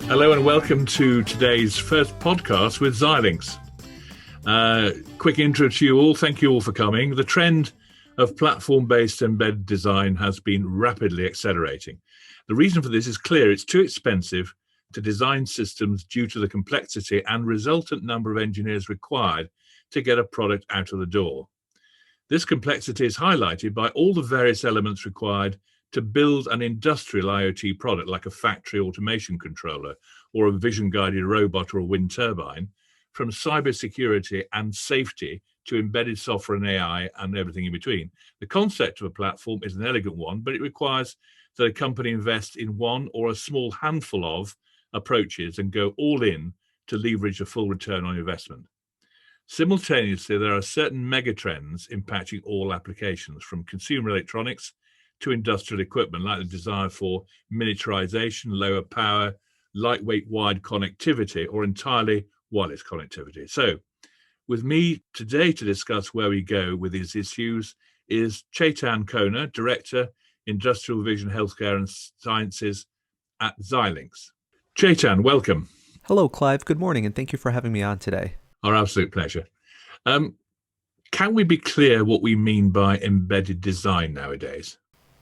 Hello and welcome to today's first podcast with Xilinx. Quick intro to you all. Thank you all for coming. The trend of platform-based embedded design has been rapidly accelerating. The reason for this is clear. It's too expensive to design systems due to the complexity and resultant number of engineers required to get a product out of the door. This complexity is highlighted by all the various elements required to build an industrial IoT product like a factory automation controller or a vision-guided robot or a wind turbine, from cybersecurity and safety to embedded software and AI and everything in between. The concept of a platform is an elegant one, but it requires that a company invest in one or a small handful of approaches and go all in to leverage a full return on investment. Simultaneously, there are certain megatrends impacting all applications, from consumer electronics to industrial equipment, like the desire for miniaturization, lower power, lightweight wired connectivity, or entirely wireless connectivity. So, with me today to discuss where we go with these issues is Chetan Khona, Director, Industrial Vision, Healthcare and Sciences at Xilinx. Chetan, welcome. Hello, Clive. Good morning, and thank you for having me on today. Our absolute pleasure. Can we be clear what we mean by embedded design nowadays?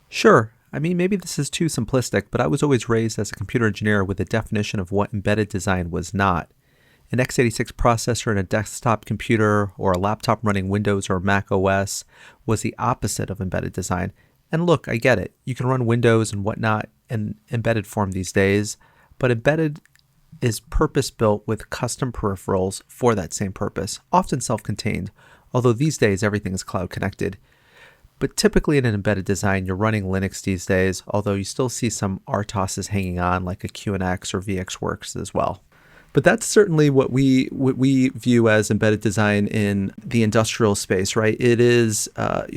Sure. I mean, maybe this is too simplistic, but I was always raised as a computer engineer with a definition of what embedded design was not. An x86 processor in a desktop computer or a laptop running Windows or Mac OS was the opposite of embedded design. And look, I get it. You can run Windows and whatnot in embedded form these days, but embedded is purpose-built with custom peripherals for that same purpose, often self-contained, although these days everything is cloud-connected. But typically in an embedded design, you're running Linux these days, although you still see some RTOSes hanging on like a QNX or VxWorks as well. But that's certainly what we view as embedded design in the industrial space, right? It is,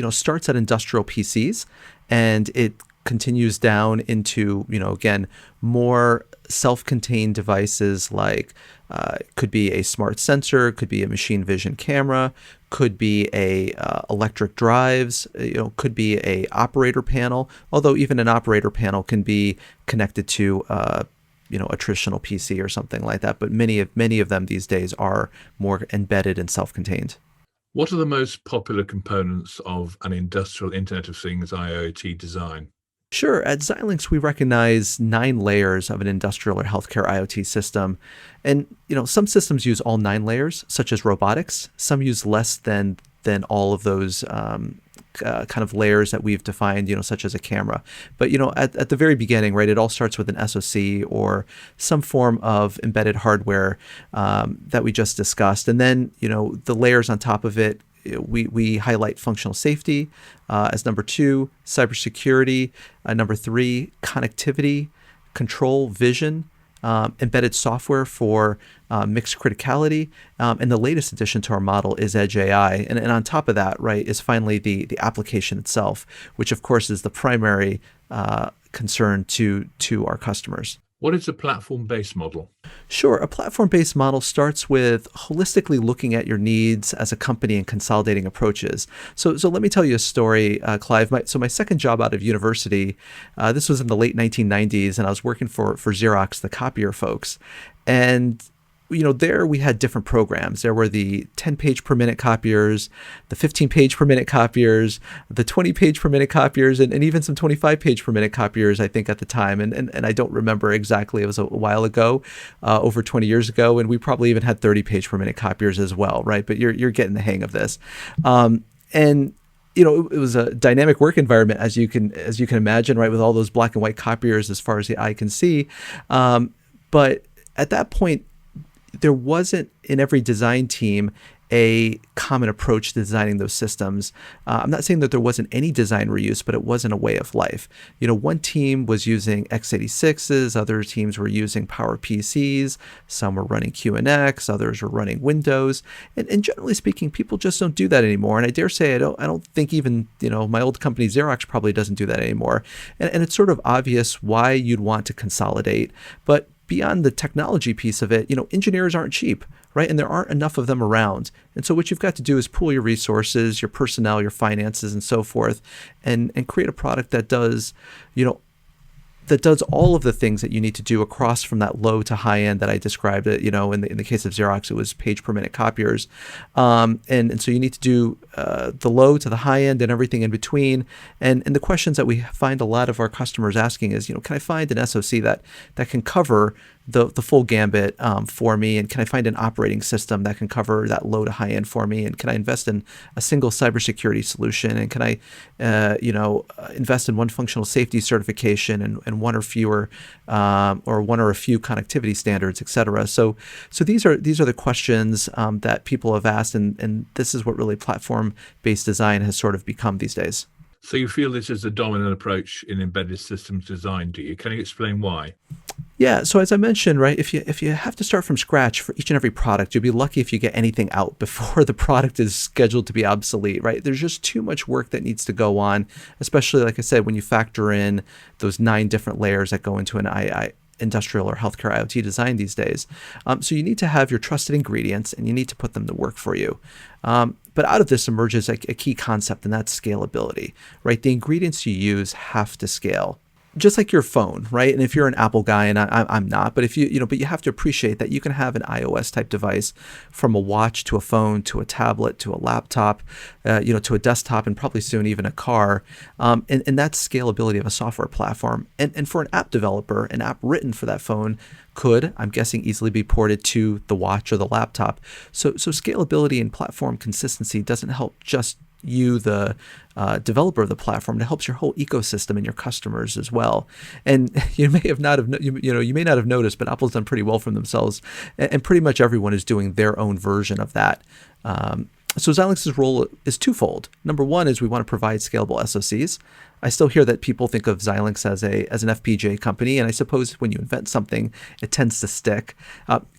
starts at industrial PCs and it continues down into, again, more self-contained devices like could be a smart sensor, could be a machine vision camera, could be a electric drives, could be a operator panel. Although even an operator panel can be connected to a traditional PC or something like that. But many of them these days are more embedded and self-contained. What are the most popular components of an industrial Internet of Things IoT design? Sure. At Xilinx, we recognize 9 layers of an industrial or healthcare IoT system. And, some systems use all 9 layers, such as robotics. Some use less than all of those kind of layers that we've defined, such as a camera. But, at the very beginning, right, it all starts with an SoC or some form of embedded hardware that we just discussed. And then, the layers on top of it, we highlight functional safety as number 2, cybersecurity, number 3, connectivity, control, vision, embedded software for mixed criticality, and the latest addition to our model is Edge AI. And on top of that, right, is finally the application itself, which of course is the primary concern to our customers. What is a platform-based model? Sure. A platform-based model starts with holistically looking at your needs as a company and consolidating approaches. So let me tell you a story, Clive. My second job out of university, this was in the late 1990s, and I was working for Xerox, the copier folks. And there we had different programs. There were the 10-page per minute copiers, the 15-page per minute copiers, the 20-page per minute copiers, and even some 25-page per minute copiers, I think, at the time. And I don't remember exactly. It was a while ago, over 20 years ago, and we probably even had 30-page per minute copiers as well, right? But you're getting the hang of this. And it was a dynamic work environment, as you can imagine, right, with all those black and white copiers as far as the eye can see. But at that point, there wasn't in every design team a common approach to designing those systems. I'm not saying that there wasn't any design reuse, but it wasn't a way of life. One team was using x86s, other teams were using Power PCs, some were running QNX, others were running Windows. And generally speaking, people just don't do that anymore. And I dare say I don't think even, my old company Xerox probably doesn't do that anymore. And it's sort of obvious why you'd want to consolidate. But beyond the technology piece of it, engineers aren't cheap, right? And there aren't enough of them around. And so what you've got to do is pool your resources, your personnel, your finances, and so forth, and create a product that does, that does all of the things that you need to do across from that low to high end that I described. It, in the case of Xerox, it was page per minute copiers, and so you need to do the low to the high end and everything in between. And the questions that we find a lot of our customers asking is, can I find an SoC that can cover the full gambit for me, and can I find an operating system that can cover that low to high end for me, and can I invest in a single cybersecurity solution, and can I invest in one functional safety certification and one or fewer or one or a few connectivity standards, etc. So these are the questions that people have asked, and this is what really platform-based design has sort of become these days. So you feel this is a dominant approach in embedded systems design, do you? Can you explain why? Yeah, so as I mentioned, right, if you have to start from scratch for each and every product, you'll be lucky if you get anything out before the product is scheduled to be obsolete, right? There's just too much work that needs to go on, especially, like I said, when you factor in those 9 different layers that go into an industrial or healthcare IoT design these days. So you need to have your trusted ingredients, and you need to put them to work for you. But out of this emerges a key concept, and that's scalability, right? The ingredients you use have to scale. Just like your phone, right? And if you're an Apple guy, and I'm not, but if but you have to appreciate that you can have an iOS type device, from a watch to a phone to a tablet to a laptop, to a desktop, and probably soon even a car. And that's scalability of a software platform. And for an app developer, an app written for that phone could, I'm guessing, easily be ported to the watch or the laptop. So scalability and platform consistency doesn't help just you, the developer of the platform. It helps your whole ecosystem and your customers as well. And you may not have noticed, but Apple's done pretty well for themselves, and pretty much everyone is doing their own version of that. So Xilinx's role is twofold. Number one is we want to provide scalable SoCs. I still hear that people think of Xilinx as an FPGA company, and I suppose when you invent something, it tends to stick.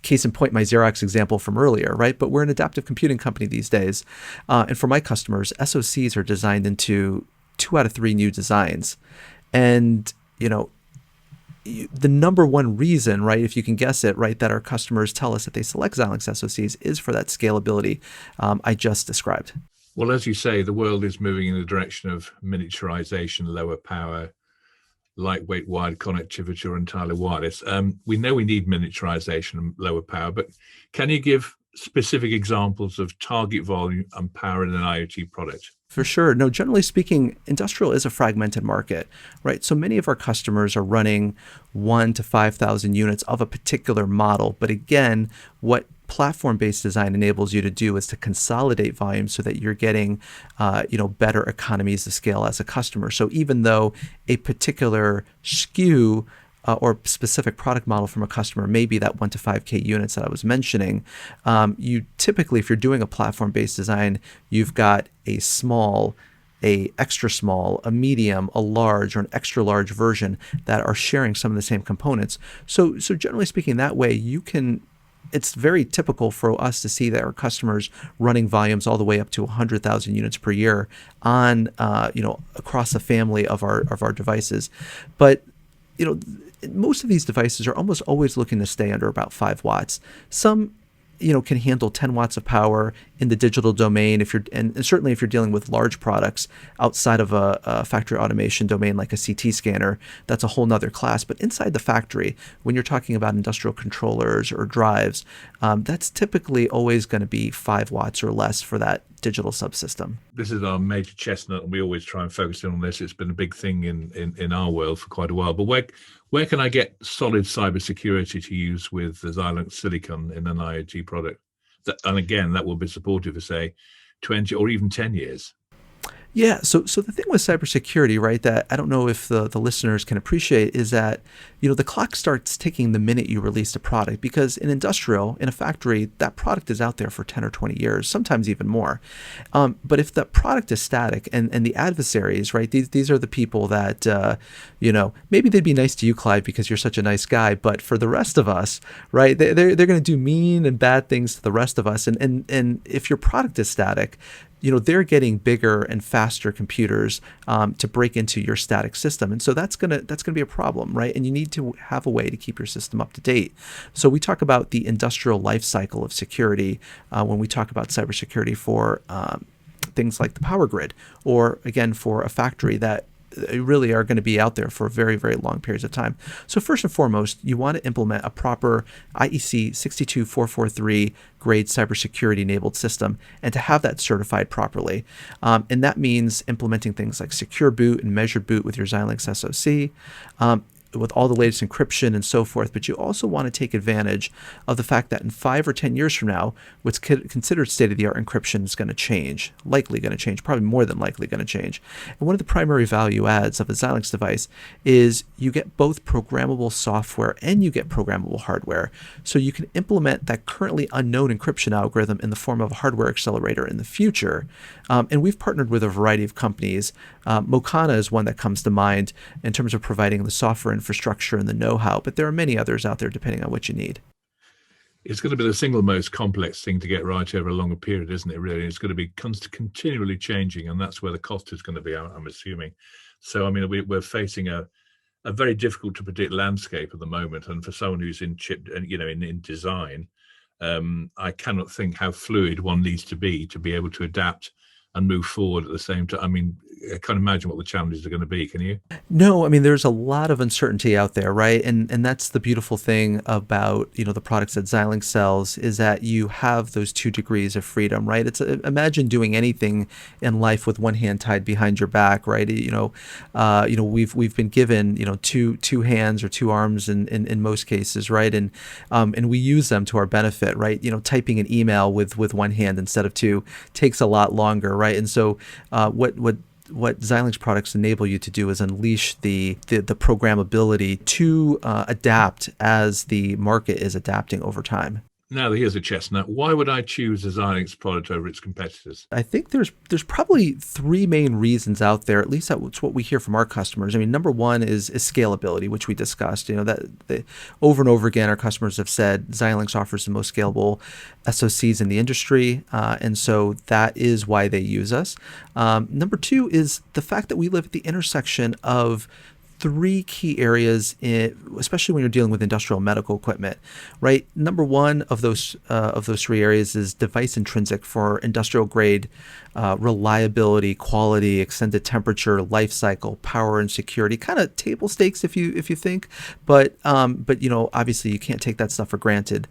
Case in point, my Xerox example from earlier, right? But we're an adaptive computing company these days, and for my customers, SoCs are designed into 2 out of 3 new designs, and the number one reason, right, if you can guess it, right, that our customers tell us that they select Xilinx SoCs is for that scalability I just described. Well, as you say, the world is moving in the direction of miniaturization, lower power, lightweight wired connectivity, or entirely wireless. We know we need miniaturization and lower power, but can you give specific examples of target volume and power in an IoT product? For sure. No, generally speaking, industrial is a fragmented market, right? So many of our customers are running 1,000 to 5,000 units of a particular model. But again, what platform-based design enables you to do is to consolidate volume so that you're getting, better economies of scale as a customer. So even though a particular SKU or specific product model from a customer may be that 1 to 5K units that I was mentioning, you typically, if you're doing a platform-based design, you've got a small, a extra small, a medium, a large, or an extra large version that are sharing some of the same components. So generally speaking, that way it's very typical for us to see that our customers running volumes all the way up to 100,000 units per year on, across the family of our devices. But most of these devices are almost always looking to stay under about 5 watts. Some, can handle 10 watts of power in the digital domain. And certainly if you're dealing with large products outside of a factory automation domain like a CT scanner, that's a whole nother class. But inside the factory, when you're talking about industrial controllers or drives, that's typically always going to be 5 watts or less for that digital subsystem. This is our major chestnut, and we always try and focus in on this. It's been a big thing in our world for quite a while. But where can I get solid cybersecurity to use with the Xilinx silicon in an IoT product? And again, that will be supported for, say, 20 or even 10 years. Yeah, so the thing with cybersecurity, right, that I don't know if the listeners can appreciate is that, the clock starts ticking the minute you release a product, because in industrial, in a factory, that product is out there for 10 or 20 years, sometimes even more. But if the product is static and the adversaries, right, these are the people that, maybe they'd be nice to you, Clive, because you're such a nice guy, but for the rest of us, right, they're going to do mean and bad things to the rest of us. And if your product is static, they're getting bigger and faster computers to break into your static system, and so that's gonna be a problem, right? And you need to have a way to keep your system up to date. So we talk about the industrial life cycle of security when we talk about cybersecurity for things like the power grid, or again for a factory that really are going to be out there for very, very long periods of time. So first and foremost, you want to implement a proper IEC 62443 grade cybersecurity enabled system and to have that certified properly. And that means implementing things like secure boot and measured boot with your Xilinx SoC. With all the latest encryption and so forth, but you also want to take advantage of the fact that in 5 or 10 years from now, what's considered state-of-the-art encryption is going to change, likely going to change, probably more than likely going to change. And one of the primary value adds of a Xilinx device is you get both programmable software and you get programmable hardware. So you can implement that currently unknown encryption algorithm in the form of a hardware accelerator in the future. And we've partnered with a variety of companies. Mocana is one that comes to mind in terms of providing the software infrastructure and the know-how, but there are many others out there depending on what you need. It's going to be the single most complex thing to get right over a longer period, isn't it, really? It's going to be continually changing, and that's where the cost is going to be, I'm assuming. So, I mean, we're facing a very difficult to predict landscape at the moment, and for someone who's in chip, in design, I cannot think how fluid one needs to be able to adapt and move forward at the same time. I mean, I can't imagine what the challenges are going to be. Can you? No, I mean, there's a lot of uncertainty out there, right? And that's the beautiful thing about, the products that Xilinx sells is that you have those 2 degrees of freedom, right? It's imagine doing anything in life with one hand tied behind your back, right? We've been given, two hands or 2 arms in most cases, right? And we use them to our benefit, right? Typing an email with one hand instead of 2 takes a lot longer, right? And so what Xilinx products enable you to do is unleash the programmability to adapt as the market is adapting over time. Now, here's a chestnut. Why would I choose a Xilinx product over its competitors? I think there's probably 3 main reasons out there. At least that's what we hear from our customers. I mean, number one is scalability, which we discussed. That over and over again, our customers have said Xilinx offers the most scalable SoCs in the industry, and so that is why they use us. Number 2 is the fact that we live at the intersection of 3 key areas, especially when you're dealing with industrial medical equipment, right? Number 1 of those 3 areas is device intrinsic for industrial grade reliability, quality, extended temperature, life cycle, power, and security. Kind of table stakes if you think, but obviously you can't take that stuff for granted.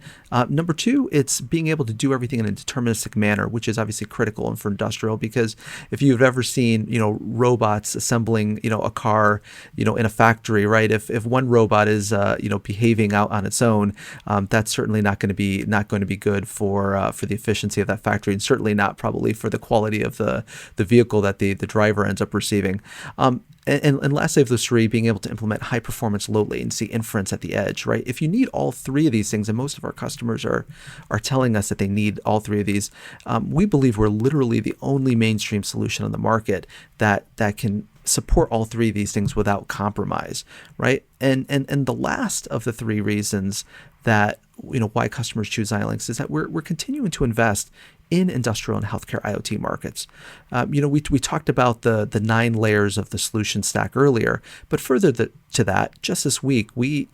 Number 2, it's being able to do everything in a deterministic manner, which is obviously critical and for industrial, because if you've ever seen robots assembling a car in a factory, right? If one robot is behaving out on its own, that's certainly not going to be good for the efficiency of that factory, and certainly not probably for the quality of the vehicle that the driver ends up receiving. And lastly of those 3, being able to implement high performance, low latency inference at the edge, right? If you need all 3 of these things, and most of our customers are telling us that they need all 3 of these, we believe we're literally the only mainstream solution on the market that can support all 3 of these things without compromise, right? And the last of the 3 reasons that why customers choose Xilinx is that we're continuing to invest in industrial and healthcare IoT markets. We talked about the 9 layers of the solution stack earlier, but further to that, just this week, we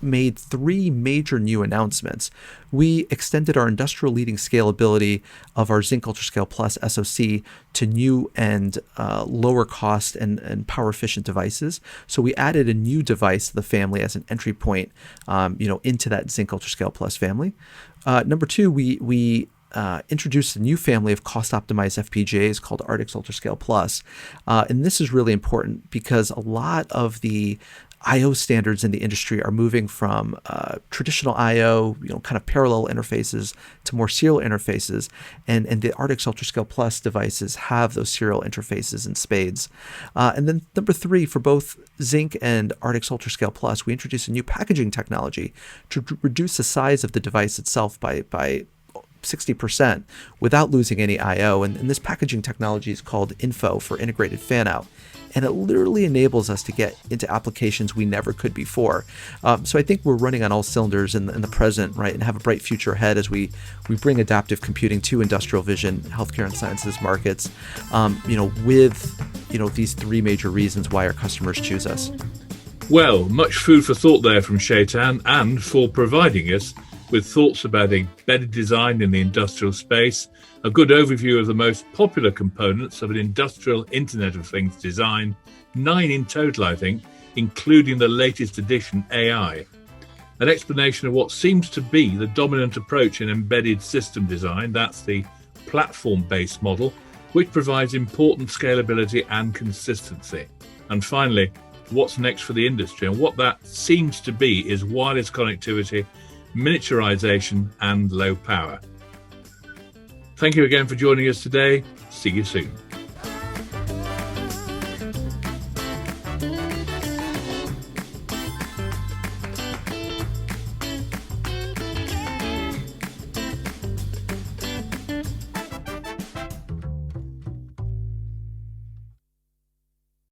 made 3 major new announcements. We extended our industrial leading scalability of our Zynq UltraScale Plus SoC to new and lower cost and power efficient devices. So we added a new device to the family as an entry point, into that Zynq UltraScale Plus family. Number 2, we introduced a new family of cost-optimized FPGAs called Ardix UltraScale Plus. And this is really important because a lot of the I/O standards in the industry are moving from traditional I/O, kind of parallel interfaces to more serial interfaces, and the Ardix UltraScale Plus devices have those serial interfaces in spades. And then number 3, for both Zynq and Ardix UltraScale Plus, we introduced a new packaging technology to reduce the size of the device itself by 60% without losing any I/O. And this packaging technology is called INFO, for integrated fan-out. And it literally enables us to get into applications we never could before. So I think we're running on all cylinders in the present, right, and have a bright future ahead as we bring adaptive computing to industrial vision, healthcare, and sciences markets, with these 3 major reasons why our customers choose us. Well, much food for thought there from Chetan, and for providing us with thoughts about embedded design in the industrial space, a good overview of the most popular components of an industrial Internet of Things design, 9 in total, I think, including the latest edition, AI. An explanation of what seems to be the dominant approach in embedded system design, that's the platform-based model, which provides important scalability and consistency. And finally, what's next for the industry, and what that seems to be is wireless connectivity, miniaturization, and low power. Thank you again for joining us today. See you soon.